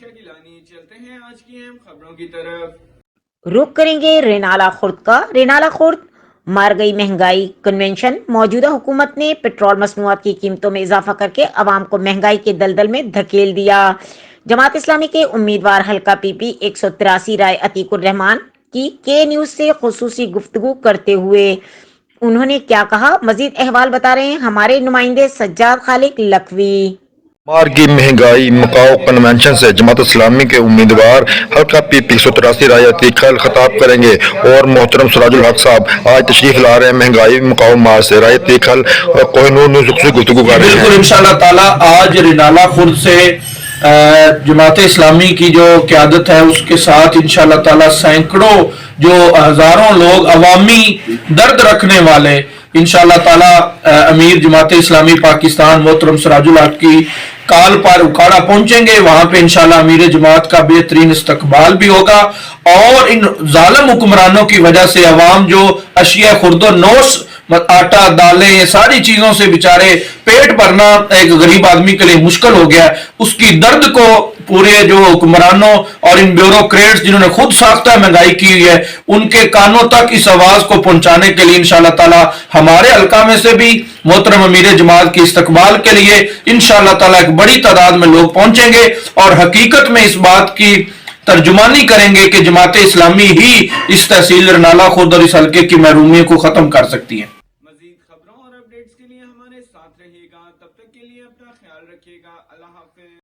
چلتے ہیں آج کی اہم خبروں کی طرف۔ رخ کریں گے رینالہ خورد کا۔ رینالہ خورد مار گئی مہنگائی کنونشن۔ موجودہ حکومت نے پیٹرول مصنوعات کی قیمتوں میں اضافہ کر کے عوام کو مہنگائی کے دلدل میں دھکیل دیا۔ جماعت اسلامی کے امیدوار حلقہ پی پی 183 رائے عتیق الرحمان کی کے نیوز سے خصوصی گفتگو کرتے ہوئے انہوں نے کیا کہا، مزید احوال بتا رہے ہیں ہمارے نمائندے سجاد خالق لکھوی۔ مار کی مہنگائی مکاؤ کنونشن سے جماعت اسلامی کے امیدوار حلقہ پی پی 183 رائے عتیق خطاب کریں گے اور محترم سراج الحق صاحب آج تشریف لا رہے ہیں مہنگائی مکاؤ مار سے رائے عتیق کوہ نور میں گفتگو کر رہے ہیں۔ بالکل انشاءاللہ تعالی آج رینالہ خورد سے جماعت اسلامی کی جو قیادت ہے اس کے ساتھ انشاءاللہ تعالی سینکڑوں جو ہزاروں لوگ عوامی درد رکھنے والے انشاءاللہ تعالی امیر جماعت اسلامی پاکستان محترم سراج الحق کی کال پر اکھاڑا پہنچیں گے۔ وہاں پہ انشاءاللہ امیر جماعت کا بہترین استقبال بھی ہوگا اور ان ظالم حکمرانوں کی وجہ سے عوام جو اشیاء خرد و نوش آٹا دالیں یہ ساری چیزوں سے بیچارے پیٹ بھرنا ایک غریب آدمی کے لیے مشکل ہو گیا ہے، اس کی درد کو پورے جو حکمرانوں اور ان بیوروکریٹس جنہوں نے خود ساختہ مہنگائی کی ہوئی ہے ان کے کانوں تک اس آواز کو پہنچانے کے لیے انشاءاللہ تعالی ہمارے حلقہ میں سے بھی محترم امیر جماعت کی استقبال کے لیے انشاءاللہ تعالی ایک بڑی تعداد میں لوگ پہنچیں گے اور حقیقت میں اس بات کی ترجمانی کریں گے کہ جماعت اسلامی ہی اس تحصیل رینالہ خورد اور اس حلقے کی محرومیوں کو ختم کر سکتی ہے۔